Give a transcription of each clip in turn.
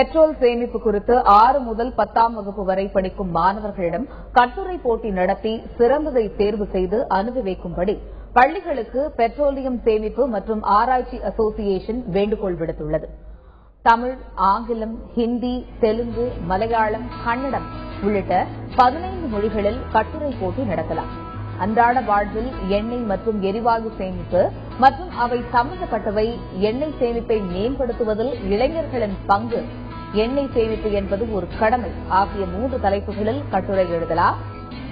Petrol சேமிப்பு குறித்து 6 முதல் 10ஆம் வகுப்பு வரை படிக்கும் மாணவர்களிடம் கட்டுரை போட்டி நடத்தி சிறந்ததை தேர்வு செய்து அனுப்பி வைக்கும்படி பள்ளிகளுக்கு பெட்ரோலியம் சேமிப்பு மற்றும் ஆராய்ச்சி அசோசியேஷன் வேண்டுகோள் விடுத்துள்ளது. தமிழ், ஆங்கிலம், ஹிந்தி, தெலுங்கு, மலையாளம், கன்னடம் உள்ளிட்ட 15 மொழிகளில் கட்டுரை போட்டி நடத்தலாம். அன்றாட வாழ்வில் எண்ணெய் மற்றும் எரிவாயு சேமிப்பு மற்றும் அவை சம்பந்தப்பட்டவை, எண்ணெய் சேமிப்பை மேம்படுத்துவதில் இளைஞர்களின் பங்கு, எண்ணெய் சேமிப்பு என்பது ஒரு கடமை ஆகிய 3 தலைப்புகளில் கட்டுரை எழுதலாம்.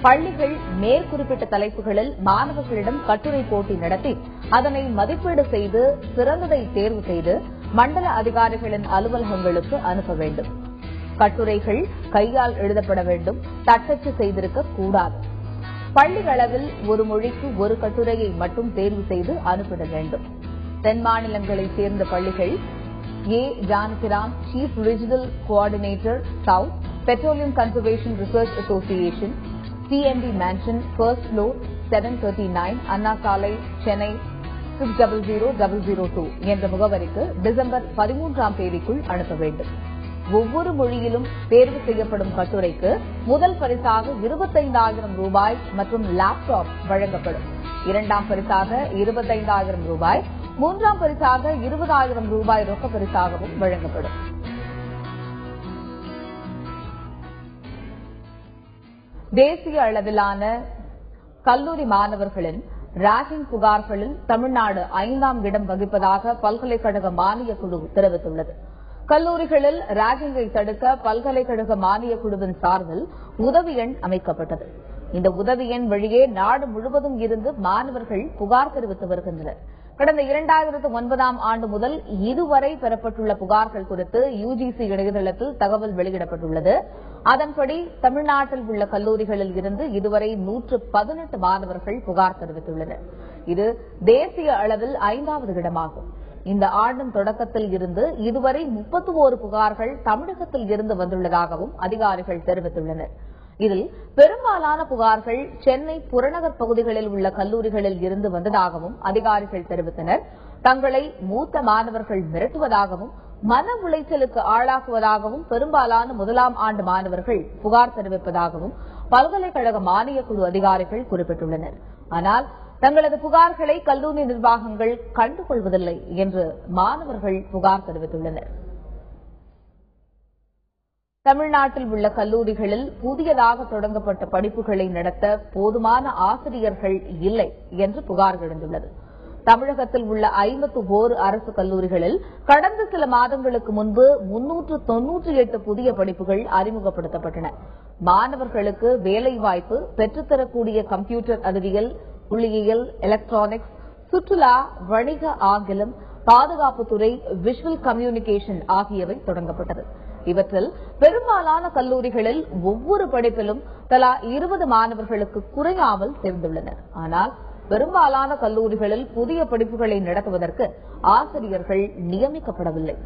பள்ளிகள் மேற்குறிப்பிட்ட தலைப்புகளில் மாணவர்களிடம் கட்டுரை போட்டி நடத்தி அதனை மதிப்பீடு செய்து சிறந்ததை தேர்வு செய்து மண்டல அதிகாரிகளின் அலுவலகங்களுக்கு அனுப்ப வேண்டும். கட்டுரைகள் கையால் எழுதப்பட வேண்டும், தட்டச்சு செய்திருக்க கூடாது. பள்ளி அளவில் ஒரு மொழிக்கு ஒரு கட்டுரையை மட்டும் தேர்வு செய்து அனுப்பிட வேண்டும். தென் மாநிலங்களைச் சேர்ந்த பள்ளிகள் A. Janakiram, chief regional coordinator south, petroleum conservation research association, TMB mansion, first floor, 739 Anna Salai, Chennai 600002 என்ற முகவரிக்கு டிசம்பர் 13ஆம் தேதிக்குள் அனுப்ப வேண்டும். ஒவ்வொரு மொழியிலும் தேர்வு செய்யப்படும் கட்டுரைக்கு முதல் பரிசாக 25,000 ரூபாய் மற்றும் லேப்டாப் வழங்கப்படும். 2ஆம் பரிசாக 25,000 ரூபாய், 3ஆம் பரிசாக 20,000 ரூபாய் ரொக்க பரிசாகவும் வழங்கப்படும். தேசிய அளவிலான கல்லூரி மாணவர்களின் ராகிங் புகார்களில் தமிழ்நாடு 5ஆம் இடம் வகிப்பதாக பல்கலைக்கழக மானியக் குழு தெரிவித்துள்ளது. கல்லூரிகளில் ராகிங்கை தடுக்க பல்கலைக்கழக மானியக் குழுவின் சார்பில் உதவி எண் அமைக்கப்பட்டது. இந்த உதவி எண் வழியே நாடு முழுவதும் இருந்து மாணவர்கள் புகார் தெரிவித்து வருகின்றனர். கடந்த 2009ஆம் ஆண்டு முதல் இதுவரை பெறப்பட்டுள்ள புகார்கள் குறித்து UGC இணையதளத்தில் தகவல் வெளியிடப்பட்டுள்ளது. அதன்படி தமிழ்நாட்டில் உள்ள கல்லூரிகளில் இருந்து இதுவரை 118 மாணவர்கள் புகார் தெரிவித்துள்ளனர். இது தேசிய அளவில் 5வது இடமாகும். இந்த ஆண்டின் தொடக்கத்தில் இருந்து இதுவரை 31 புகார்கள் தமிழகத்தில் இருந்து வந்துள்ளதாகவும் அதிகாரிகள் தெரிவித்துள்ளனர். இதில் பெரும்பாலான புகார்கள் சென்னை புறநகர் பகுதிகளில் உள்ள கல்லூரிகளில் இருந்து வந்ததாகவும் அதிகாரிகள் தெரிவித்தனர். தங்களை மூத்த மாணவர்கள் மிரட்டுவதாகவும் மன உளைச்சலுக்கு ஆளாக்குவதாகவும் பெரும்பாலான 1ஆம் ஆண்டு மாணவர்கள் புகார் தெரிவிப்பதாகவும் பல்கலைக்கழக மானியக் குழு அதிகாரிகள் குறிப்பிட்டுள்ளனர். ஆனால் தங்களது புகார்களை கல்லூரி நிர்வாகங்கள் கண்டுகொள்வதில்லை என்று மாணவர்கள் புகார் தெரிவித்துள்ளனர். தமிழ்நாட்டில் உள்ள கல்லூரிகளில் புதியதாக தொடங்கப்பட்ட படிப்புகளை நடத்த போதுமான ஆசிரியர்கள் இல்லை என்று புகார் எழுந்துள்ளது. தமிழகத்தில் உள்ள 51 அரசு கல்லூரிகளில் கடந்த சில மாதங்களுக்கு முன்பு 398 புதிய படிப்புகள் அறிமுகப்படுத்தப்பட்டன. மாணவர்களுக்கு வேலைவாய்ப்பு பெற்றுத்தரக்கூடிய கம்ப்யூட்டர் அறிவியல், புள்ளியியல், எலக்ட்ரானிக்ஸ், சுற்றுலா, வணிக ஆங்கிலம், பாதுகாப்புத்துறை, விஷுவல் கம்யூனிகேஷன் ஆகியவை தொடங்கப்பட்டது. இவற்றில் பெரும்பாலான கல்லூரிகளில் ஒவ்வொரு படிப்பிலும் தலா 20 மாணவர்களுக்கு குறையாமல் சேர்ந்துள்ளனர். ஆனால் பெரும்பாலான கல்லூரிகளில் புதிய படிப்புகளை நடத்துவதற்கு ஆசிரியர்கள் நியமிக்கப்படவில்லை.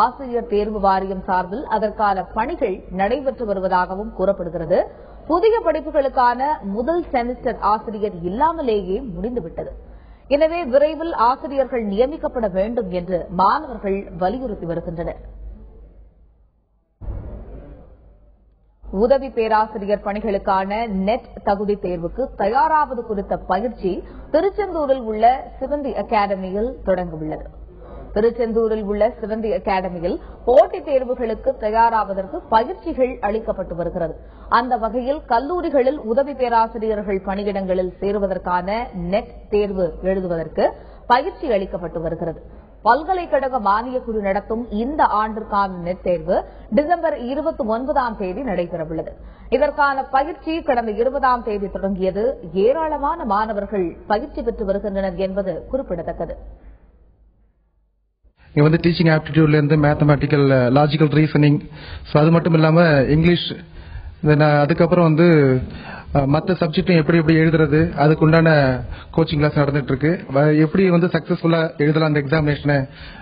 ஆசிரியர் தேர்வு வாரியம் சார்பில் அதற்கான பணிகள் நடைபெற்று வருவதாகவும் கூறப்படுகிறது. புதிய படிப்புகளுக்கான முதல் செமஸ்டர் ஆசிரியர் இல்லாமலேயே முடிந்துவிட்டது. எனவே விரைவில் ஆசிரியர்கள் நியமிக்கப்பட வேண்டும் என்று மாணவர்கள் வலியுறுத்தி வருகின்றனர். உதவி பேராசிரியர் பணிகளுக்கான நெட் தகுதி தேர்வுக்கு தயாராவது குறித்த பயிற்சி திருச்செந்தூரில் உள்ள சிவந்தி அகாடமியில் தொடங்கவுள்ளது. திருச்செந்தூரில் உள்ள சிவந்தி அகாடமியில் போட்டித் தேர்வுகளுக்கு தயாராவதற்கு பயிற்சிகள் அளிக்கப்பட்டு வருகிறது. அந்த வகையில் கல்லூரிகளில் உதவி பேராசிரியர்கள் பணியிடங்களில் சேருவதற்கான நெட் தேர்வு எழுதுவதற்கு பயிற்சி அளிக்கப்பட்டு வருகிறது. பல்கலைக்கழக மானியக் குழு நடத்தும் இந்த ஆண்டிற்கான நெட் தேர்வு டிசம்பர் 29ஆம் தேதி நடைபெறவுள்ளது. இதற்கான பயிற்சி கடந்த 20ஆம் தேதி தொடங்கியது. ஏராளமான மாணவர்கள் பயிற்சி பெற்று வருகின்றனர் என்பது குறிப்பிடத்தக்கது. இங்க வந்து டீச்சிங் ஆப்டிடியூட்ல இருந்து மேத்தமேட்டிக்கல், லாஜிக்கல் ரீசனிங், அது மட்டும் இல்லாம இங்கிலீஷ், அதுக்கப்புறம் வந்து மற்ற சப்ஜெக்டும் எப்படி எப்படி எழுதுறது, அதுக்குண்டான கோச்சிங் கிளாஸ் நடந்துட்டு இருக்கு. எப்படி வந்து சக்சஸ்ஃபுல்லா எழுதலாம் அந்த எக்ஸாமினேஷன்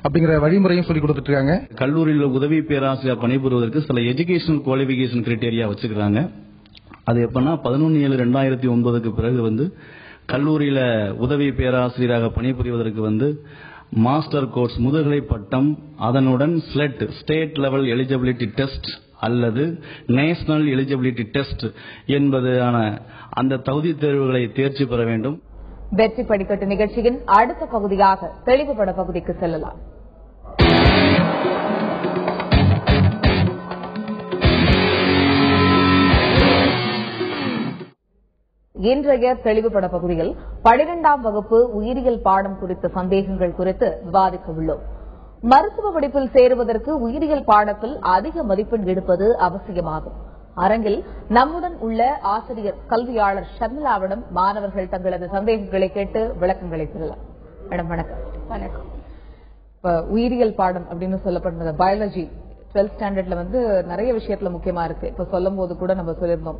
அப்படிங்கிற வழிமுறையும் சொல்லி கொடுத்துட்டு இருக்காங்க. கல்லூரியில் உதவி பேராசிரியர் பணிபுரிவதற்கு சில எஜுகேஷனல் குவாலிபிகேஷன் கிரைட்டீரியா வச்சுக்கிறாங்க. அது எப்பன்னா 11/7/2009 பிறகு வந்து கல்லூரியில உதவி பேராசிரியராக பணிபுரிவதற்கு வந்து மாஸ்டர் கோர்ஸ் முதுகலை பட்டம், அதனுடன் SLET state level eligibility test அல்லது நேஷனல் எலிஜிபிலிட்டி டெஸ்ட் என்பதான அந்த தகுதி தேர்வுகளை தேர்ச்சி பெற வேண்டும். வெற்றி படிக்கட்டு நிகழ்ச்சியின் அடுத்த பகுதியாக தெளிவுபட பகுதிக்கு செல்லலாம். இன்றைய தெளிவுபட பகுதியில் 12ஆம் வகுப்பு உயிரியல் பாடம் குறித்த சந்தேகங்கள் குறித்து விவாதிக்க உள்ளோம். மருத்துவ படிப்பில் சேருவதற்கு உயிரியல் பாடத்தில் அதிக மதிப்பெண் எடுப்பது அவசியமாகும். அரங்கில் நம்முடன் உள்ள ஆசிரியர் கல்வியாளர் ஷர்மிளாவிடம் மாணவர்கள் தங்களது சந்தேகங்களை கேட்டு விளக்கங்களை பெறலாம். மேடம் வணக்கம். வணக்கம். உயிரியல் பாடம் அப்படின்னு சொல்லப்படுறது பயாலஜி 12th ஸ்டாண்டர்ட்ல நிறைய விஷயத்துல முக்கியமா இருக்கு. இப்ப சொல்லும் போது கூட நம்ம சொல்லிருந்தோம்,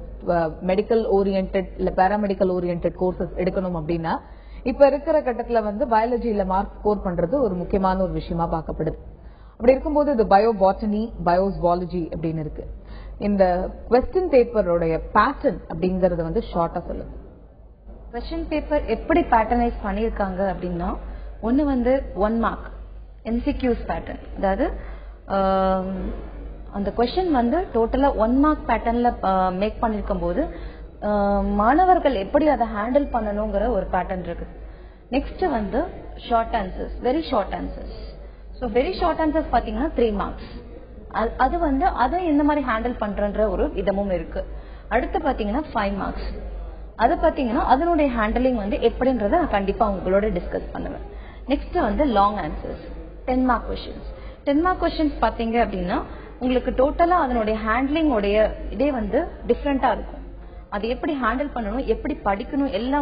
மெடிக்கல் ஓரியன்டட் இல்ல பாராமெடிக்கல் ஓரியன்டட் கோர்சஸ் எடுக்கணும் அப்படின்னா இப்ப இருக்கிற கட்டத்துல பயாலஜியில மார்க் ஸ்கோர் பண்றது ஒரு முக்கியமான ஒரு விஷயமா பார்க்கப்படுது. அப்படி இருக்கும்போது இது பயோபாட்டனி, பயோஸ்வாலஜி அப்படின்னு இருக்கு. இந்த கொஸ்டின் பேப்பரோட பேட்டர்ன் அப்படிங்கறது ஷார்ட்டா சொல்லுங்க. கொஸ்டின் பேப்பர் எப்படி பேட்டர்னைஸ் பண்ணிருக்காங்க அப்படின்னா, ஒன்னு 1 மார்க் MCQs பேட்டர்ன். அதாவது அந்த கொஸ்டின் டோட்டலா 1 மார்க் பேட்டர்ன்ல மேக் பண்ணிருக்கும் போது மாணவர்கள் எப்படி அதை ஹேண்டில் பண்ணணுங்கிற ஒரு பேட்டர்ன் இருக்கு. Next short answers, very short answers. So very short answers பாத்தீங்கன்னா 3 மார்க்ஸ். அது அதை எந்த மாதிரி ஹேண்டில் பண்றன்ற ஒரு விதமும் இருக்கு. அடுத்து பாத்தீங்கன்னா 5 மார்க்ஸ். அது பாத்தீங்கன்னா அதனுடைய ஹேண்டலிங் எப்படின்றத நான் கண்டிப்பா உங்களோட டிஸ்கஸ் பண்ணுவேன். Next long answers 10 mark questions. 10 mark questions பாத்தீங்க அப்படின்னா உங்களுக்கு டோட்டலா அதனுடைய ஹேண்ட்லிங் உடைய இதே டிஃப்ரெண்டா இருக்கும். அது எப்படி ஹேண்டில் பண்ணணும், எப்படி படிக்கணும், எல்லா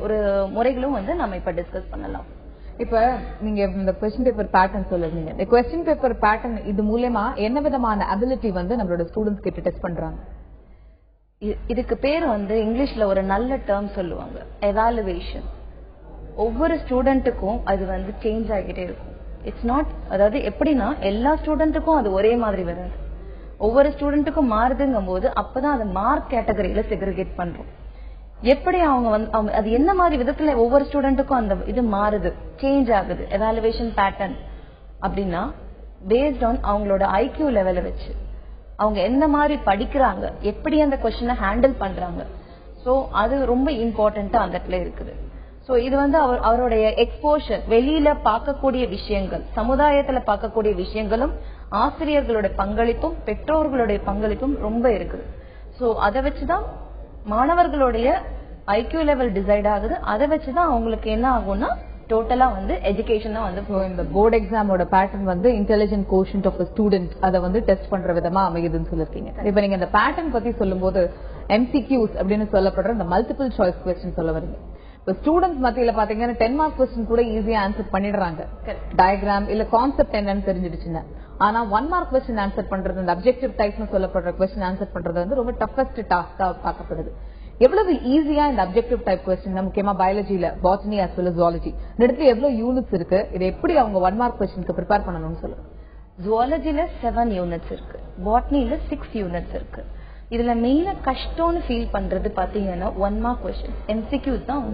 ஒரு முறைகளும் நம்ம இப்ப டிஸ்கஸ் பண்ணலாம். இப்ப நீங்க இந்த கொஸ்டின் பேப்பர் பேட்டர்ன் சொல்லுவீங்க. இந்த கொஸ்டின் பேப்பர் பேட்டர்ன் இது மூலமா என்ன விதமான அபிலிட்டி நம்மளோட ஸ்டூடெண்ட்ஸ் கிட்ட டெஸ்ட் பண்றாங்க? இதுக்கு பேர் இங்கிலீஷ்ல ஒரு நல்ல டேர்ம் சொல்லுவாங்க, எவாலுவேஷன். ஒவ்வொரு ஸ்டூடெண்ட்டுக்கும் அது சேஞ்ச் ஆகிட்டே இருக்கும். இட்ஸ் நாட், அதாவது எப்படின்னா எல்லா ஸ்டூடெண்ட்டுக்கும் அது ஒரே மாதிரி வராது. ஒவ்வொரு ஸ்டூடெண்ட்டுக்கும் மாறுதுங்கும் போது அப்பதான் அது மார்க் கேட்டகரியில செக்ரிகேட் பண்றோம். எப்படி அவங்க அது என்ன மாதிரி விதத்துல ஒவ்வொரு ஸ்டூடெண்ட்டுக்கும் அந்த இது மாறுது, சேஞ்ச் ஆகுது. எவாலுவேஷன் பேட்டர்ன் அப்படின்னா பேஸ்ட் ஆன் அவங்களோட IQ லெவலை வச்சு அவங்க எந்த மாதிரி படிக்கிறாங்க, எப்படி அந்த கொஸ்டினை ஹேண்டில் பண்றாங்க. சோ அது ரொம்ப இம்பார்ட்டன்டா அந்த இடத்துல இருக்குது. சோ இது அவருடைய எக்ஸ்போஷர், வெளியில பார்க்கக்கூடிய விஷயங்கள், சமுதாயத்துல பார்க்கக்கூடிய விஷயங்களும், ஆசிரியர்களோட பங்களிப்பும், பெற்றோர்களுடைய பங்களிப்பும் ரொம்ப இருக்குது. சோ அதை வச்சுதான் மாணவர்களுடைய IQ லெவல் டிசைட் ஆகுது. அதை வச்சுதான் அவங்களுக்கு என்ன ஆகும்னா டோட்டலா எஜுகேஷனா இந்த போர்டு எக்ஸாமோட pattern intelligent quotient of student அதை டெஸ்ட் பண்ற விதமா அமையுதுன்னு சொல்லிருக்கீங்க. இப்ப நீங்க இந்த பேட்டர்ன் பத்தி சொல்லும் போது MCQs அப்படின்னு சொல்லப்படுற இந்த மல்டிபிள் சாய்ஸ் கொஸ்டின் சொல்ல வரீங்க. இப்ப ஸ்டூடெண்ட்ஸ் மத்தியில பாத்தீங்கன்னா 10 மார்க் கொஸ்டின் கூட ஈஸியா ஆன்சர் பண்ணிடுறாங்க, டயக்ராம் இல்ல கான்செப்ட் என்னன்னு தெரிஞ்சிடுச்சுன்னா. ஆனா 1 மார்க் கொஸ்டின் ஆன்சர் பண்றது, இந்த அப்ஜெக்டிவ் டைப்னு சொல்லப்படுற கொஸ்டின் ஆன்சர் பண்றது ரொம்ப டஃபஸ்ட் டாஸ்கா பார்க்கப்படுது. எவ்வளவு ஈஸியா இந்த அப்ஜெக்டிவ் டைப் கொஸ்டின், முக்கியமா பயாலஜில botany as well as zoology இடத்துல எவ்வளவு யூனிட்ஸ் இருக்கு, இதை எப்படி அவங்க 1 மார்க் கொஸ்டினுக்கு ப்ரிப்பேர் பண்ணணும்னு சொல்லுங்க. ஜுவாலஜில 7 யூனிட்ஸ் இருக்கு, பாட்டனில 6 யூனிட்ஸ் இருக்கு. இதுல மெயினா கஷ்டம்னு ஃபீல் பண்றது பாத்தீங்கன்னா 1 மார்க் கொஸ்டின் MCQs தான்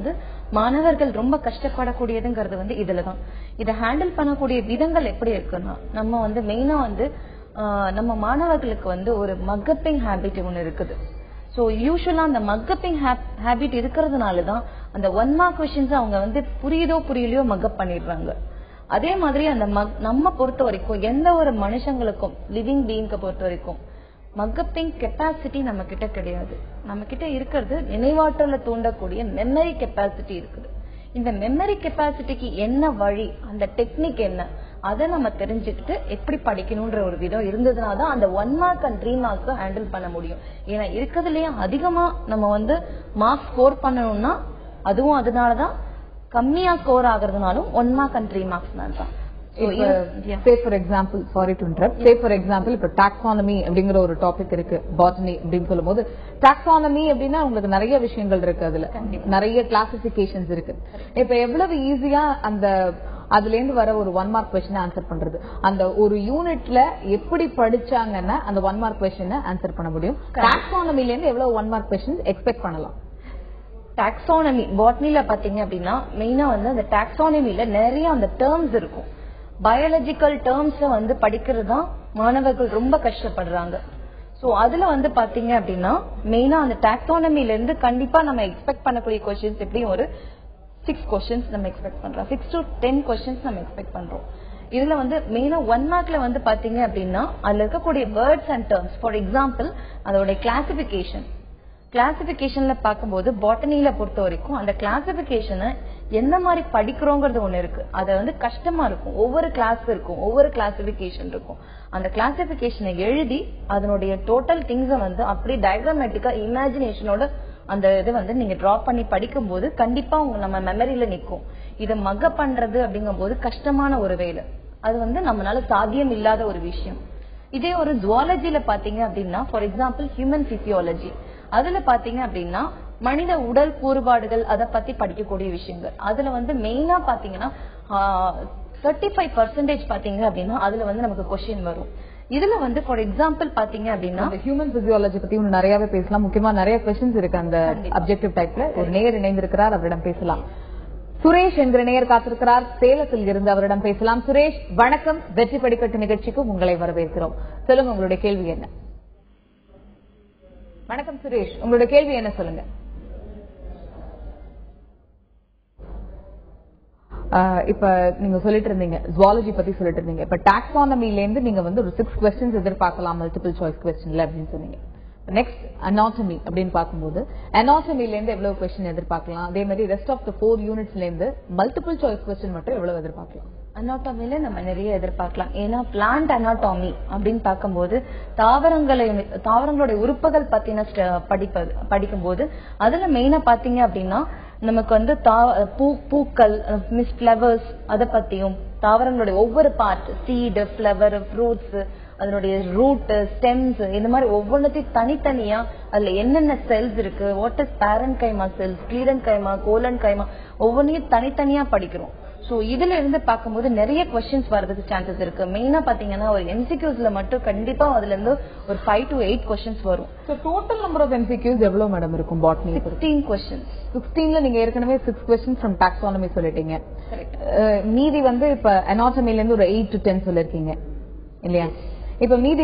மாணவர்கள் ரொம்ப கஷ்டப்படக்கூடியதுங்கிறது இதுலதான். இதை ஹேண்டில் பண்ணக்கூடிய விதங்கள் எப்படி இருக்குன்னா, நம்ம மெயினா நம்ம மாணவர்களுக்கு ஒரு மக்கப்பிங் ஹேபிட் ஒண்ணு இருக்குது. சோ யூசுவலா அந்த மக்கப்பிங் ஹேபிட் இருக்கிறதுனாலதான் அந்த 1 மார்க் கொஸ்டின்ஸ் அவங்க புரியுதோ புரியலையோ மக்கப் பண்ணிடுறாங்க. அதே மாதிரி அந்த நம்ம பொறுத்த வரைக்கும் எந்த ஒரு மனுஷங்களுக்கும், லிவிங் பீயிங்க பொறுத்த வரைக்கும் மக்கப்பிங் கெப்பாசிட்டி நம்ம கிட்ட கிடையாது. நம்ம கிட்ட இருக்கிறது நினைவாற்றல தூண்டக்கூடிய மெமரி கெப்பாசிட்டி இருக்குது. இந்த மெமரி கெப்பாசிட்டிக்கு என்ன வழி, அந்த டெக்னிக் என்ன, அதை நம்ம தெரிஞ்சுக்கிட்டு எப்படி படிக்கணும்ன்ற ஒரு விதம் இருந்ததுனாதான் அந்த 1 மார்க் அண்ட் 3 மார்க்ஸ் ஹேண்டில் பண்ண முடியும். ஏன்னா இருக்கிறதுலயே அதிகமா நம்ம மார்க் ஸ்கோர் பண்ணணும்னா அதுவும் அதனாலதான் கம்மியா ஸ்கோர் ஆகுறதுனாலும் 1 மார்க் அண்ட் 3 மார்க்ஸ் தான். Say for example, sorry to interrupt. Say for example, இப்ப taxonomy அப்படிங்கிற ஒரு டாபிக் இருக்கு, botany அப்படின்னு சொல்லும் போது taxonomy அப்படின்னா உங்களுக்கு நிறைய விஷயங்கள் இருக்கு, அதுல நிறைய கிளாசிபிகேஷன்ஸ் இருக்கு. இப்ப எவ்வளவு ஈஸியா அந்த அதுல இருந்து வர ஒரு 1 மார்க் கொஸ்டின் ஆன்சர் பண்றது, அந்த ஒரு யூனிட்ல எப்படி படிச்சாங்கன்னா அந்த 1 மார்க் கொஸ்டின் ஆன்சர் பண்ண முடியும். taxonomyல இருந்து எவ்வளவு 1 மார்க் கொஸ்டின் எக்ஸ்பெக்ட் பண்ணலாம்? டாக்ஸானமி பாட்னில பாத்தீங்க அப்படின்னா மெயினா வந்து அந்த டாக்ஸானமில நிறைய அந்த டேர்ம்ஸ் இருக்கும். பயாலஜிக்கல் டேர்ம்ஸ் வந்து படிக்கிறது தான் மாணவர்கள் ரொம்ப கஷ்டப்படுறாங்க. சோ அதுல வந்து பாத்தீங்க அப்படின்னா மெயினா அந்த டாக்ஸானமில இருந்து கண்டிப்பா நம்ம எக்ஸ்பெக்ட் பண்ணக்கூடிய क्वेश्चंस எப்படியும் ஒரு 6 क्वेश्चंस நம்ம எக்ஸ்பெக்ட் பண்றோம். 6 to 10 क्वेश्चंस நம்ம எக்ஸ்பெக்ட் பண்றோம். இதுல வந்து மெயினா 1 மார்க்ல வந்து பாத்தீங்க அப்படின்னா அதுல இருக்கக்கூடிய words and terms, for example அதோட கிளாசிபிகேஷன்ல பார்க்கும்போது பாட்டனில பொறுத்த வரைக்கும் அந்த கிளாசிபிகேஷனை எந்த மாதிரி படிக்கிறோங்கிறது ஒண்ணு இருக்கு. அது வந்து கஷ்டமா இருக்கும். ஒவ்வொரு கிளாஸ் இருக்கும், ஒவ்வொரு கிளாசிபிகேஷன் இருக்கும். அந்த கிளாசிபிகேஷனை எழுதி அதனுடைய டோட்டல் திங்ஸை வந்து அப்படியே டயக்ராமேட்டிக்கா இமேஜினேஷனோட அந்த இது வந்து நீங்க டிரா பண்ணி படிக்கும் போது கண்டிப்பா உங்க நம்ம மெமரியில நிக்கும். இதை மக பண்றது அப்படிங்கும் போது கஷ்டமான ஒரு வேலை. அது வந்து நம்மளால சாத்தியம் இல்லாத ஒரு விஷயம். இதே ஒரு ஜுவாலஜில பாத்தீங்க அப்படின்னா ஃபார் எக்ஸாம்பிள் ஹியூமன் பிசியாலஜி, அதுல பாத்தீங்க அப்படின்னா மனித உடல் கூறுபாடுகள் அதை பத்தி படிக்கக்கூடிய விஷயங்கள். அதுல வந்து மெயினா பாத்தீங்கன்னா 35% பாத்தீங்க அப்படின்னா அதுல வந்து நமக்கு क्वेश्चन வரும். இதுல வந்து ஃபார் எக்ஸாம்பிள் பாத்தீங்க அப்படின்னா ஹியூமன் பிசியாலஜி பத்தி இன்னும் நிறையவே பேசலாம். முக்கியமா நிறைய क्वेश्चंस இருக்கு அந்த அப்ஜெக்டிவ் டைப்ல. ஒரு நேயர் இணைந்திருக்கிறார், அவரிடம் பேசலாம். சுரேஷ் என்கிற நேயர் காத்திருக்கிறார், சேலத்தில் இருந்து, அவரிடம் பேசலாம். சுரேஷ் வணக்கம், வெற்றி படிக்கட்டு நிகழ்ச்சிக்கு உங்களை வரவேற்கிறோம். சொல்லுங்க உங்களுடைய கேள்வி என்ன? வணக்கம் சுரேஷ், உங்களுடைய கேள்வி என்ன சொல்லுங்க. இப்ப நீங்க சொல்லிட்டு இருந்தீங்க ஜுவாலஜி பத்தி சொல்லிட்டு இருந்தீங்க. இப்ப டாக்ஸானமில இருந்து நீங்க வந்து ஒரு 6 क्वेश्चंस எதிர்பார்க்கலாம் மல்டிபிள் சாய்ஸ் क्वेश्चनல அப்படின்னு சொன்னீங்க. நெக்ஸ்ட் அனாட்டமி அப்படின்னு பார்க்கும்போது அனாட்டமில இருந்து எவ்வளவு क्वेश्चन எதிர்பார்க்கலாம்? அதே மாதிரி ரெஸ்ட் ஆஃப் த 4 யூனிட்ஸ்ல இருந்து மல்டிபிள் சாய்ஸ் क्वेश्चन மட்டும் எவ்வளவு எதிர்பார்க்கலாம்? அனாட்டமில நம்ம நிறைய எதிர்பார்க்கலாம். ஏன்னா பிளான்ட் அனாட்டமி அப்படின்னு பார்க்கும்போது தாவரங்களுடைய உறுப்புகள் பத்தின படிக்கும்போது அதுல மெயினா பாத்தீங்க அப்படின்னா நமக்கு வந்து பூக்கள், ஃபிளவர்ஸ் அதை பத்தியும் தாவரங்களுடைய ஒவ்வொரு பார்ட், சீடு, ஃபிளவர், ஃப்ரூட்ஸ், அதனுடைய ரூட், ஸ்டெம்ஸ், இந்த மாதிரி ஒவ்வொன்றத்தையும் தனித்தனியா அதுல என்னென்ன செல்ஸ் இருக்கு, what is parenchyma cells, sclerenchyma, collenchyma, ஒவ்வொன்றையும் தனித்தனியா படிக்கிறோம். சோ இதுல இருந்து பார்க்கும்போது நிறைய क्वेश्चंस வரதுக்கு சான்சஸ் இருக்கு. மெயினா பாத்தீங்கன்னா ஒரு MCQsல மட்டும் கண்டிப்பா அதுல இருந்து ஒரு 5 to 8 क्वेश्चंस வரும். So total number of MCQs எவ்வளவு மேடம் இருக்கும் பாட்னி? 16 क्वेश्चंस. 16ல நீங்க ஏற்கனவே 6 क्वेश्चंस from taxonomy சொல்லிட்டீங்க. மீதி வந்து இப்ப அனாட்டமில இருந்து ஒரு 8 to 10 சொல்லிருக்கீங்க இல்லையா? இப்ப மீதி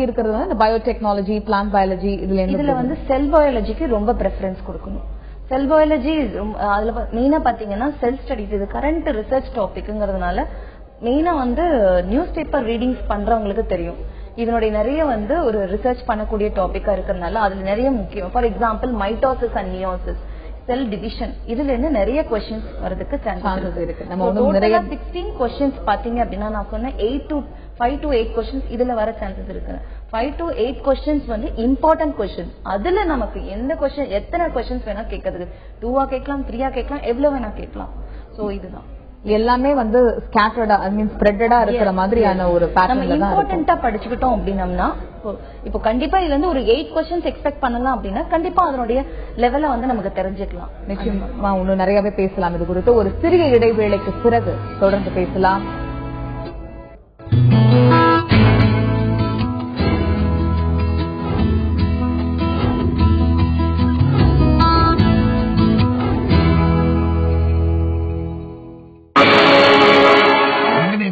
இருக்கிறது வந்து பயோடெக்னாலஜி, பிளான்ட் பயாலஜி, இதுல வந்து செல் பயாலஜிக்கு ரொம்ப பிரெஃபரன்ஸ் கொடுக்கணும். செல் பயாலஜி அதுல மெயினா பாத்தீங்கன்னா செல் ஸ்டடிஸ், இது கரண்ட் ரிசர்ச் டாபிக்ங்கிறதுனால மெயினா வந்து நியூஸ் பேப்பர் ரீடிங்ஸ் பண்றவங்களுக்கு தெரியும். இதனுடைய நிறைய வந்து ஒரு ரிசர்ச் பண்ணக்கூடிய டாபிக்கா இருக்கிறதுனால அதுல நிறைய முக்கியம். For example mitosis and meiosis, cell division, இதுல இருந்து நிறைய क्वेश्चंस வரதுக்கு சான்சஸ் இருக்கு. நம்ம நிறைய 16 क्वेश्चंस பாத்தீங்க அப்படின்னா நான் சொன்ன 5 to 8 क्वेश्चंस இதுல வர சான்சஸ் இருக்கு. 5 to 8 क्वेश्चंस வந்து இம்பார்ட்டன்ட் क्वेश्चंस. அதுல நமக்கு எந்த क्वेश्चन எத்தனை क्वेश्चंस வேணா கேட்கிறதுக்கு, 2ஆ கேட்கலாம், 3ஆ கேட்கலாம், எவ்வளவு வேணா கேட்கலாம். சோ இதுதான் எல்லாமே வந்து ஸ்கேட்டர்டா, ஐ மீன் ஸ்ப்ரெட்டடா இருக்கிற மாதிரியான ஒரு பேட்டர்ன்ல தான் இம்பார்ட்டன்ட்டா படிச்சுக்கிட்டோம் அப்படின்னா இப்போ கண்டிப்பா இதுல இருந்து ஒரு 8 क्वेश्चंस எக்ஸ்பெக்ட் பண்ணலாம் அப்படின்னா கண்டிப்பா அதனுடைய லெவல வந்து நமக்கு தெரிஞ்சுக்கலாம். நிச்சயமா இன்னும் நிறையவே பேசலாம் இது குறித்து. ஒரு சிறிய இடைவேளைக்கு பிறகு தொடர்ந்து பேசலாம்.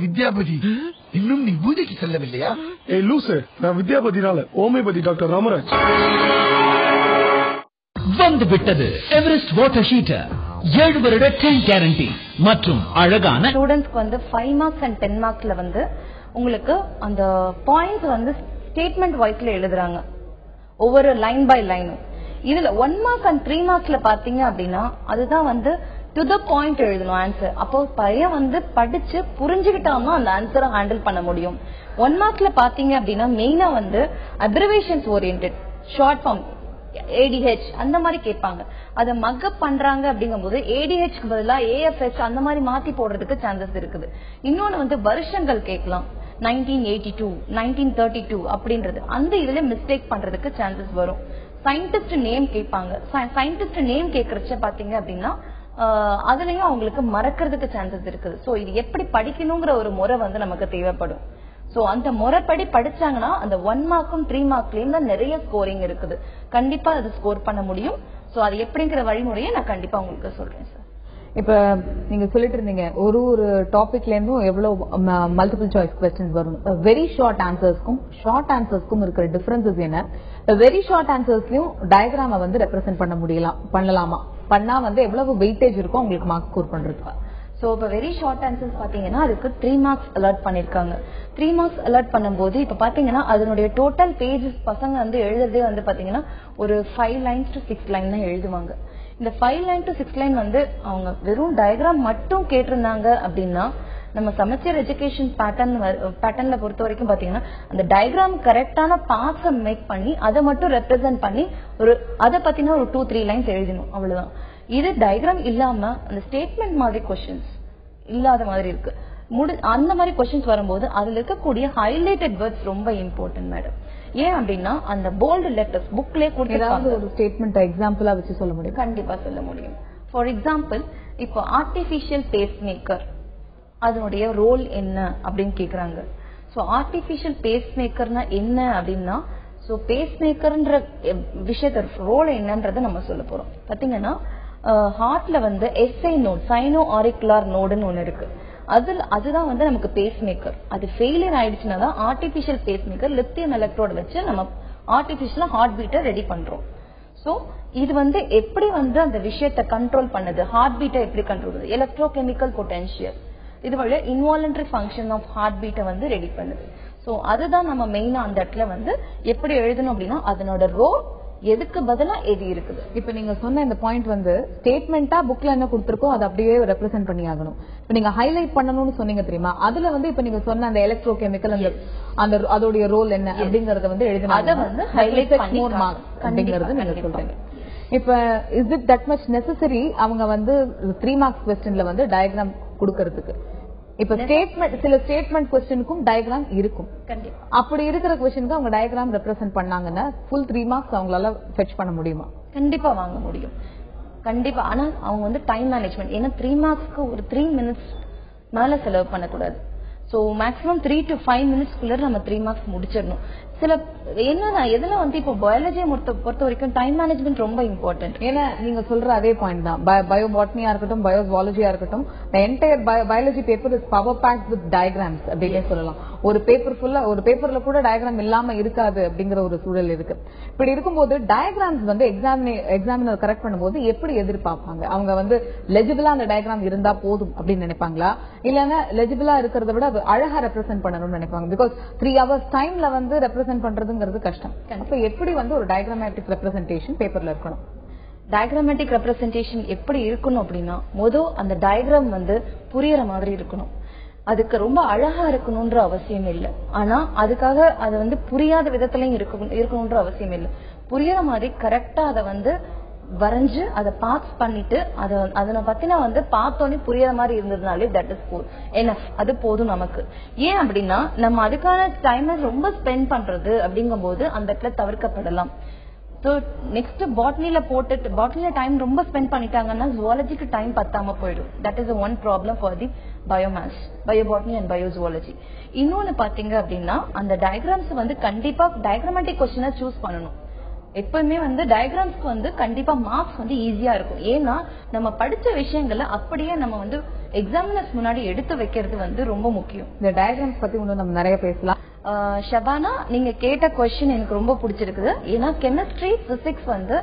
வித்யாபதி, இன்னும் நீ பூஜைக்கு செல்லவில்லையா? ஏய் லூசு, நான் வித்யாபதினால ஹோமியோபதி டாக்டர் ராமராஜ். வந்து விட்டது எவரெஸ்ட் வாட்டர் ஹீட்டர், 7 வருட 10 கேரண்டி மற்றும் அழகான ஸ்டூடண்ட்ஸ்க்கு வந்து 5 மார்க்ஸ் அண்ட் 10 மார்க்ஸ்ல வந்து உங்களுக்கு அந்த பாயிண்ட்ஸ் வந்து ஸ்டேட்மெண்ட் வைஸ்ல எழுதுறாங்க ஒவ்வொரு லைன் பை லைனும். இதுல 1 மார்க் அண்ட் 3 மார்க்ஸ்ல பாத்தீங்க அப்படின்னா அதுதான் வந்து டு த பாயிண்ட் எழுதணும் ஆன்சர். அப்போ பையன் வந்து படிச்சு புரிஞ்சுக்கிட்டான்னா அந்த ஆன்சரை ஹேண்டில் பண்ண முடியும். 1 மார்க்ல பாத்தீங்க அப்படின்னா மெயினா வந்து abbreviations oriented, short form, ADH அந்த மாதிரி கேட்பாங்க. அதை மக்கப் பண்றாங்க அப்படிங்கும்போது ADHக்கு பதிலா AFH அந்த மாதிரி மாத்தி போடுறதுக்கு சான்சஸ் இருக்குது. இன்னொன்னு வந்து வருஷங்கள் கேட்கலாம், 1982, 1932 அப்படின்றது. அந்த இதுல மிஸ்டேக் பண்றதுக்கு சான்சஸ் வரும். சயின்டிஸ்ட் நேம் கேட்பாங்க. சயின்டிஸ்ட் நேம் கேட்கறச்ச பாத்தீங்க அப்படின்னா அதுலயும் அவங்களுக்கு மறக்கிறதுக்கு சான்சஸ் இருக்குது. சோ இது எப்படி படிக்கணுங்கிற ஒரு முறை வந்து நமக்கு தேவைப்படும். சோ அந்த முறைப்படி படிச்சாங்கன்னா அந்த 1 மார்க்கும் 3 மார்க்லயும் தான் நிறைய ஸ்கோரிங் இருக்குது. கண்டிப்பா அது ஸ்கோர் பண்ண முடியும். சோ அது எப்படிங்கிற வழிமுறையை நான் கண்டிப்பா உங்களுக்கு சொல்றேன் சார். இப்ப நீங்க சொல்லிட்டு இருந்தீங்க ஒரு டாபிக்ல இருந்தும் எவ்வளவு மல்டிபிள் சாய்ஸ் क्वेश्चंस வரும். வெரி ஷார்ட் ஆன்சர்ஸ்க்கும் இருக்கிற டிஃபரன்சஸ் என்ன? வெரி ஷார்ட் ஆன்சர்ஸ்லயும் டயகிராம வந்து ரெப்ரசென்ட் பண்ணலாமா? பண்ணா வந்து எவ்வளவு வெயிட்டேஜ் இருக்கும் உங்களுக்கு மார்க் ஸ்கோர் பண்றதுக்கு? சோ இப்ப வெரி ஷார்ட் ஆன்சர்ஸ் பாத்தீங்கன்னா அதுக்கு 3 மார்க்ஸ் அலாட் பண்ணிருக்காங்க. 3 மார்க்ஸ் அலாட் பண்ணும்போது இப்ப பாத்தீங்கன்னா அதனுடைய டோட்டல் பேஜஸ் பசங்க வந்து எழுதுறதே வந்து பாத்தீங்கன்னா ஒரு 5 லைன்ஸ் to 6 லைன் தான் எழுதுவாங்க. இந்த 5 லைன் to 6 லைன் வந்து அவங்க வெறும் டயகிராம் மட்டும் கேட்டிருந்தாங்க அப்படின்னா நம்ம சமச்சீர் எஜுகேஷன் பேட்டர்ன்ல பொறுத்த வரைக்கும் பாத்தீங்கன்னா அந்த டயகிராம் கரெக்டான பார்ட்ஸை மேக் பண்ணி அதை மட்டும் ரெப்ரசென்ட் பண்ணி அதை பத்தினா ஒரு 2-3 லைன்ஸ் எழுதணும், அவ்வளவுதான். இது டயகிராம் இல்லாம அந்த ஸ்டேட்மெண்ட் மாதிரி क्वेश्चंस இல்லாத மாதிரி இருக்கு. அந்த மாதிரி क्वेश्चंस வரும்போது அதுல இருக்கக்கூடிய ஹைலைட்டட் வேர்ட்ஸ் ரொம்ப இம்பார்ட்டன்ட் மேடம். ஏன் அப்படின்னா அந்த போல்டு லெட்டர்ஸ் புக்லயே கொடுத்திருக்காங்க. ஒரு ஸ்டேட்மெண்ட் எக்ஸாம்பிளா வச்சு சொல்ல முடியும்? கண்டிப்பா சொல்ல முடியும். ஃபார் எக்ஸாம்பிள் இப்போ ஆர்டிபிஷியல் பேஸ் மேக்கர் அதனுடைய ரோல் என்ன அப்படின்னு கேக்குறாங்க. சோ ஆர்டிபிஷியல் பேஸ் மேக்கர்னா என்ன அப்படின்னா சோ பேஸ் மேக்கர்ன்ற விஷயத்த ரோல் என்னன்றத நம்ம சொல்ல போறோம். பாத்தீங்கன்னா ஹார்ட்ல வந்து எஸ்ஐ நோட் சைனோ ஆரிகுலர் நோடுன்னு ஒண்ணு இருக்கு. அதுதான் வந்து நமக்கு பேஸ் மேக்கர். அது ஃபெயிலியர் ஆயிடுச்சுன்னா தான் ஆர்டிபிஷியல் பேஸ் மேக்கர் லித்தியம் எலக்ட்ரோட வச்சு நம்ம ஆர்டிபிஷியலா ஹார்ட் பீட்டை ரெடி பண்றோம். சோ இது வந்து எப்படி வந்து அந்த விஷயத்தை கண்ட்ரோல் பண்ணுது, ஹார்ட் பீட்டை எப்படி கண்ட்ரோல் பண்ணுது, எலக்ட்ரோகெமிக்கல் பொட்டன்ஷியல் இது வழியா இன்வாலண்டரி ஃபங்க்ஷன் ஆஃப் ஹார்ட் பீட்டை வந்து ரெடி பண்ணுது. சோ அதுதான் நம்ம மெயினா அந்த இடத்துல வந்து எப்படி எழுதணும் அப்படின்னா அதனோட ரோல் எதுக்கு பதிலா எது இருக்குது. இப்ப நீங்க சொன்ன இந்த பாயிண்ட் வந்து ஸ்டேட்மெண்டா புக்ல என்ன கொடுத்திருக்கோ அதை அப்படியே ரெப்ரசென்ட் பண்ணி ஆகணும். இப்ப நீங்க ஹைலைட் பண்ணணும்னு சொன்னீங்க தெரியுமா, அதுல வந்து இப்ப நீங்க சொன்ன அந்த எலக்ட்ரோகெமிக்கல் அந்த அதோடைய ரோல் என்ன அப்படிங்கறத வந்து எழுதணும். அதை வந்து ஹைலைட் பண்ணி மோர் மார்க்ஸ் அப்படிங்கறது நீங்க சொல்றீங்க. இப்ப is it that much necessary அவங்க வந்து 3 மார்க்ஸ் क्वेश्चनல வந்து டயகிராம் கொடுக்கிறதுக்கு? இப்ப சில ஸ்டேட்மெண்ட் क्वेश्चनக்கும் டயகிராம் இருக்கும். அப்படி இருக்கிற क्वेश्चनக்கு அவங்க டயகிராம் ரெப்ரசென்ட் பண்ணாங்கன்னா ஃபுல் 3 மார்க்ஸ் அவங்களால ஃபெட்ச் பண்ண முடியுமா? கண்டிப்பா வாங்க முடியும், கண்டிப்பா. ஆனா அவங்க வந்து டைம் மேனேஜ்மெண்ட், ஏன்னா 3 மார்க்ஸ்க்கு ஒரு 3 மினிட்ஸ் மேல செலவு பண்ணக்கூடாது. சோ மேக்ஸிமம் 3 to 5 மினிட்ஸ்க்குள்ள நம்ம 3 மார்க்ஸ் முடிச்சிடணும். சில என்ன எதுல வந்து இப்போ பயாலஜியை பொறுத்த வரைக்கும் டைம் மேனேஜ்மெண்ட் ரொம்ப இம்பார்ட்டன்ட். ஏன்னா நீங்க சொல்ற அதே பாயிண்ட் தான். பயோபாட்னியா இருக்கட்டும், பயோசுவாலஜியா இருக்கட்டும், entire biology paper is power fact with diagrams அப்படின்னே சொல்லலாம். ஒரு பேப்பர்ல கூட டயகிராம் இல்லாம இருக்காது அப்படிங்கிற ஒரு சூழல் இருக்கு. இப்படி இருக்கும்போது டயகிராம்ஸ் வந்து எக்ஸாமினர் கரெக்ட் பண்ணும்போது எப்படி எதிர்பார்ப்பாங்க? அவங்க வந்து லெஜிபிளா அந்த டயகிராம் இருந்தா போதும் அப்படின்னு நினைப்பாங்களா, இல்லன்னா லெஜிபிளா இருக்கிறத விட அழகா ரெப்ரசென்ட் பண்ணணும்னு நினைப்பாங்க? பிகாஸ் 3 hours டைம்ல வந்து ரெப்ரசென்ட் பண்றதுங்கிறது கஷ்டம். அப்ப எப்படி வந்து ஒரு டயகிராமேட்டிக் ரெப்ரசென்டேஷன் பேப்பர்ல இருக்கணும்? டயகிராமேட்டிக் ரெப்ரசென்டேஷன் எப்படி இருக்கணும் அப்படின்னா அந்த டயகிராம் வந்து புரியுற மாதிரி இருக்கணும். அதுக்கு ரொம்ப அழகா இருக்கணும்ன்ற அவசியம் இல்லை. ஆனா அதுக்காக அது வந்து புரியாத விதத்திலையும் இருக்கணும்ன்ற அவசியம் இல்லை. புரியுற மாதிரி கரெக்டா அதை வந்து வரைஞ்சு அதை பாஸ் பண்ணிட்டு அதனை பத்தினா வந்து பார்த்தோன்னே புரியுற மாதிரி இருந்ததுனாலே தட் இஸ் எனஃப், அது போதும் நமக்கு. ஏன் அப்படின்னா நம்ம அதுக்கான டைமை ரொம்ப ஸ்பெண்ட் பண்றது அப்படிங்கும் போது அந்த இடத்துல தவிர்க்கப்படலாம். நெக்ஸ்ட் பாட்னில டைம் ரொம்ப ஸ்பெண்ட் பண்ணிட்டாங்கன்னா ஜுவாலஜிக்கு டைம் பத்தாம போயிடும். That is one problem for the biomaths, biobotany and biozoology. இன்னொன்னு பாத்தீங்க அப்படின்னா அந்த டயகிராம்ஸ் வந்து கண்டிப்பா டயகிராமேட்டிக் கொஸ்டினை சூஸ் பண்ணணும். எப்பவுமே வந்து டயகிராம்ஸ்க்கு வந்து கண்டிப்பா மார்க்ஸ் வந்து ஈஸியா இருக்கும். ஏன்னா நம்ம படிச்ச விஷயங்களை அப்படியே நம்ம வந்து எக்ஸாமினர்ஸ் முன்னாடி எடுத்து வைக்கிறது வந்து ரொம்ப முக்கியம். இந்த டயகிராம்ஸ் பத்தி இன்னும் நம்ம நிறைய பேசலாம். ஷபானா, நீங்க கேட்ட கொஸ்டின் எனக்கு ரொம்ப பிடிச்சிருக்குது. ஏன்னா கெமிஸ்ட்ரி, பிசிக்ஸ் வந்து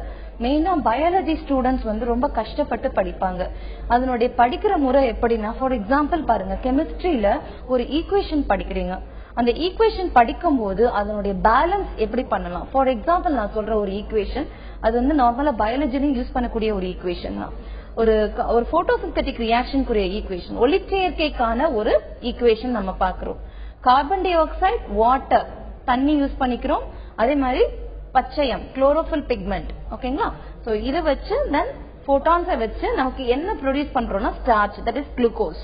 மெயினா பயாலஜி ஸ்டூடெண்ட்ஸ் வந்து ரொம்ப கஷ்டப்பட்டு படிப்பாங்க. அதனுடைய படிக்கிற முறை எப்படின்னா, ஃபார் எக்ஸாம்பிள் பாருங்க, கெமிஸ்ட்ரியில ஒரு ஈக்குவேஷன் படிக்கிறீங்க. அந்த ஈக்குவேஷன் படிக்கும் போது அதனுடைய பேலன்ஸ் எப்படி பண்ணலாம். ஃபார் எக்ஸாம்பிள் நான் சொல்ற ஒரு ஈக்குவேஷன் அது வந்து நார்மலா பயாலஜிலையும் யூஸ் பண்ணக்கூடிய ஒரு ஈக்குவேஷன் தான். ஒரு போட்டோசிந்தெட்டிக் ரியாக்ஷனுக்குரிய ஈக்குவேஷன், ஒளிச்சேர்க்கைக்கான ஒரு ஈக்குவேஷன் நம்ம பாக்குறோம். கார்பன் டை ஆக்சைடு, வாட்டர், தண்ணி யூஸ் பண்ணிக்கிறோம். அதே மாதிரி பச்சையம், குளோரோஃபில் பிக்மெண்ட். ஓகேங்களா? சோ இதை வச்சு தென் போட்டான்ஸை வச்சு நமக்கு என்ன ப்ரொடியூஸ் பண்றோம்னா ஸ்டார்ச், தட் இஸ் குளுக்கோஸ்.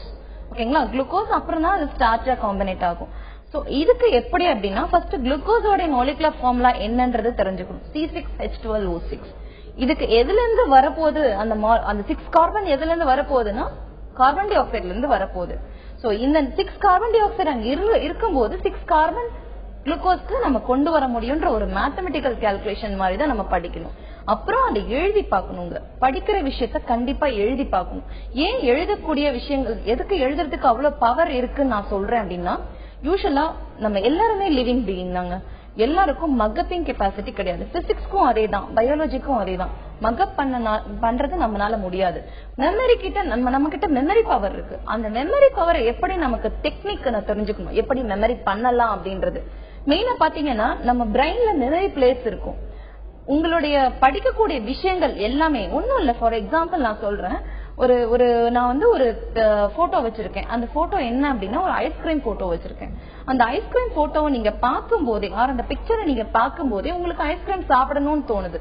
ஓகேங்களா? குளுக்கோஸ் அப்புறம் தான் அது ஸ்டார்ச்சா காம்பினேட் ஆகும். சோ இதுக்கு எப்படி அப்படின்னா ஃபர்ஸ்ட் குளுக்கோஸோட மாலிகுலர் ஃபார்முலா என்னன்றது தெரிஞ்சுக்கணும். C6H12O6. இதுக்கு எதுல இருந்து வரப்போகுது, அந்த 6 கார்பன் எதுல இருந்து வரப்போகுதுன்னா கார்பன் டை ஆக்சைடுல இருந்து வரப்போகுது. சோ இந்த 6 கார்பன் டை ஆக்சைடு அங்க இருக்கும்போது 6 கார்பன் குளுக்கோஸ்க்கு நம்ம கொண்டு வர முடியும்ன்ற ஒரு மேத்தமெட்டிக்கல் கால்குலேஷன் மாதிரி தான் நம்ம படிக்கணும். அப்புறம் அதை எழுதி பார்க்கணுங்க. படிக்கிற விஷயத்த கண்டிப்பா எழுதி பார்க்கணும். ஏன் எழுதக்கூடிய விஷயங்கள், எதுக்கு எழுதுறதுக்கு அவ்வளவு பவர் இருக்குன்னு நான் சொல்றேன் அப்படின்னா, யூசுவலா நம்ம எல்லாருமே லிவிங் பீயிங் தாங்க. எல்லாருக்கும் மக்கப்பிங் கெப்பாசிட்டி கிடையாது. பிசிக்ஸ்க்கும் அதேதான், பயாலஜிக்கும் அதேதான். மக்கப் பண்றது நம்மளால முடியாது. மெமரி கிட்ட நம்ம கிட்ட மெமரி பவர் இருக்கு. அந்த மெமரி பவரை எப்படி நமக்கு டெக்னிக் தெரிஞ்சுக்கணும், எப்படி மெமரி பண்ணலாம் அப்படின்றது. மெயினா பாத்தீங்கன்னா நம்ம பிரெயின்ல நிறைய பிளேஸ் இருக்கும். உங்களுடைய படிக்கக்கூடிய விஷயங்கள் எல்லாமே ஒண்ணும் இல்ல. ஃபார் எக்ஸாம்பிள் நான் சொல்றேன், நான் வந்து ஒரு போட்டோ வச்சிருக்கேன். அந்த போட்டோ என்ன அப்படின்னா ஒரு ஐஸ்கிரீம் போட்டோ வச்சிருக்கேன். அந்த ஐஸ்கிரீம் போட்டோவை நீங்க பார்க்கும் போதே, அந்த பிக்சரை நீங்க பார்க்கும் போதே உங்களுக்கு ஐஸ்கிரீம் சாப்பிடணும்னு தோணுது.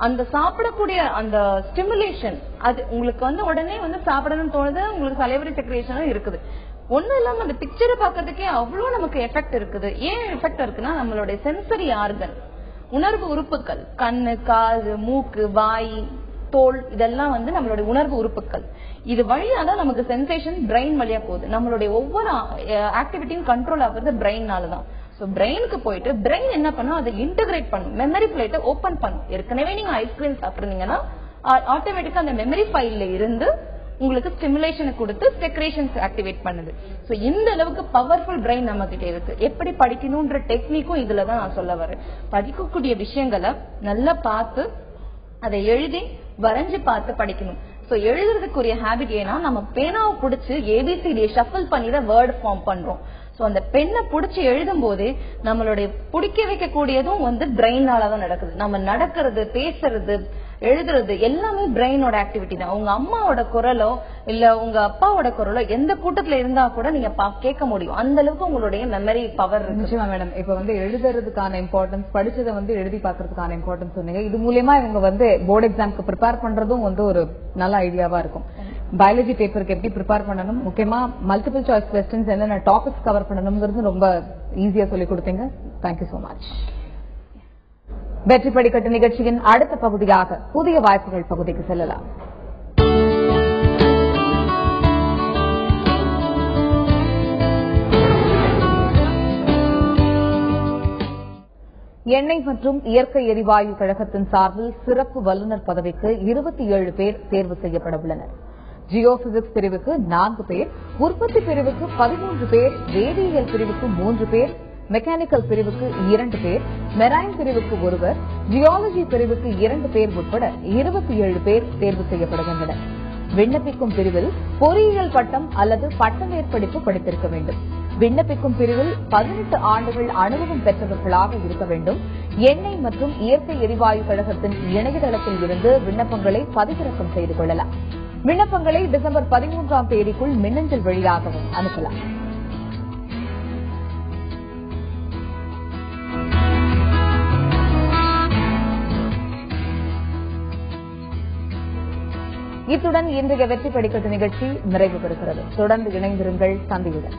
அந்த சாப்பிடக்கூடிய அந்த ஸ்டிமுலேஷன் அது உங்களுக்கு வந்து உடனே வந்து சாப்பிடணும்னு தோணுது. உங்களுக்கு சலைவரி செக்ரேஷனும் இருக்குது. ஒண்ணும் இல்லாம அந்த பிக்சரை பாக்கிறதுக்கே அவ்வளவு நமக்கு எஃபெக்ட் இருக்குது. ஏன் எஃபெக்ட் இருக்குன்னா நம்மளுடைய சென்சரி ஆர்கன், உணர்வு உறுப்புகள், கண்ணு, காது, மூக்கு, வாய், தோல், இதெல்லாம் வந்து நம்மளுடைய உணர்வு உறுப்புகள். இது வழியாதான் நமக்கு சென்சேஷன் பிரெயின் வழியா போகுது. நம்மளுடைய ஒவ்வொரு ஆக்டிவிட்டியும் கண்ட்ரோல் ஆகுறது பிரெயினாலதான். சோ பிரெயினுக்கு போயிட்டு பிரெயின் என்ன பண்ணும், அதை இன்டகிரேட் பண்ணும், மெமரி பிளேட்டை ஓபன் பண்ணும். ஏற்கனவே நீங்க ஐஸ்கிரீம் சாப்பிடுறீங்கன்னா ஆட்டோமேட்டிக்கா அந்த மெமரி ஃபைல்ல இருந்து உங்களுக்கு ஸ்டிமுலேஷன் கொடுத்து செக்ரேஷன்ஸ் ஆக்டிவேட் பண்ணுது. சோ இந்த அளவுக்கு பவர்ஃபுல் பிரெயின் நம்ம கிட்ட இருக்கு. எப்படி படிக்கணும்ன்ற டெக்னிக்கும் இதுலதான் நான் சொல்ல வரேன். படிக்கக்கூடிய விஷயங்களை நல்லா பார்த்து அதை எழுதி வரைஞ்சு பார்த்து படிக்கணும். சோ எழுதுறதுக்குரிய ஹேபிட் ஏன்னா நம்ம பேனாவை பிடிச்சு ஏபிசிடியை ஷஃபிள் பண்ணி தான் வேர்ட் ஃபார்ம் பண்றோம். சோ அந்த பெண்ணை பிடிச்சி எழுதும் போது நம்மளுடைய பிடிக்க வைக்கக்கூடியதும் வந்து பிரெயினாலதான் நடக்குது. நம்ம நடக்கிறது, பேசுறது, எழுதுறது எல்லாமே பிரெயினோட ஆக்டிவிட்டி தான். உங்க அம்மாவோட குரலோ இல்ல உங்க அப்பாவோட குரலோ எந்த கூட்டத்துல இருந்தா கூட நீங்க கேட்க முடியும். அந்த அளவுக்கு உங்களுடைய மெமரி பவர் இருக்கு. நிச்சயமா மேடம். இப்ப வந்து எழுதுறதுக்கான இம்பார்ட்டன்ஸ், படிச்சதை வந்து எழுதி பாக்குறதுக்கான இம்பார்ட்டன்ஸ் சொன்னீங்க. இது மூலமா இவங்க வந்து போர்டு எக்ஸாம்க்கு ப்ரிப்பேர் பண்றதும் வந்து ஒரு நல்ல ஐடியாவா இருக்கும். பயாலஜி பேப்பருக்கு எப்படி ப்ரிப்பேர் பண்ணணும், முக்கியமா மல்டிபிள் சாய்ஸ் கொஸ்டின்ஸ் என்னென்ன டாபிக்ஸ் கவர் பண்ணணும்ங்கிறது ரொம்ப ஈஸியா சொல்லி கொடுத்தீங்க. Thank you so much. வெற்றி படிக்கட்டு நிகழ்ச்சியின் அடுத்த பகுதியாக புதிய வாய்ப்புகள் பகுதிக்கு செல்லலாம். எண்ணெய் மற்றும் இயற்கை எரிவாயு கழகத்தின் சார்பில் சிறப்பு வல்லுநர் பதவிக்கு 27 பேர் தேர்வு செய்யப்பட உள்ளனர். ஜியோபிசிக்ஸ் பிரிவுக்கு 4 பேர், உற்பத்தி பிரிவுக்கு 13 பேர், வேதியியல் பிரிவுக்கு 3 பேர், மெக்கானிக்கல் பிரிவுக்கு 2 பேர், மெரைன் பிரிவுக்கு 1 ஜியாலஜி பிரிவுக்கு 2 பேர் உட்பட 27 பேர் தேர்வு செய்யப்படுகின்றனர். விண்ணப்பிக்கும் பிரிவில் பொறியியல் பட்டம் அல்லது பட்டமேற்படிப்பு படித்திருக்க வேண்டும். விண்ணப்பிக்கும் பிரிவில் 18 ஆண்டுகள் அனுபவம் பெற்றவர்களாக இருக்க வேண்டும். எண்ணெய் மற்றும் இயற்கை எரிவாயு கழகத்தின் இணையதளத்தில் இருந்து விண்ணப்பங்களை பதிவிறக்கம் செய்து கொள்ளலாம். விண்ணப்பங்களை டிசம்பர் 13ஆம் தேதிக்குள் மின்னஞ்சல் வழியாகவும் அனுப்பலாம். இத்துடன் இன்றைய வெற்றி படிக்கட்டு நிகழ்ச்சி நிறைவு பெறுகிறது. தொடர்ந்து இணைந்திருங்கள் தந்தையுடன்.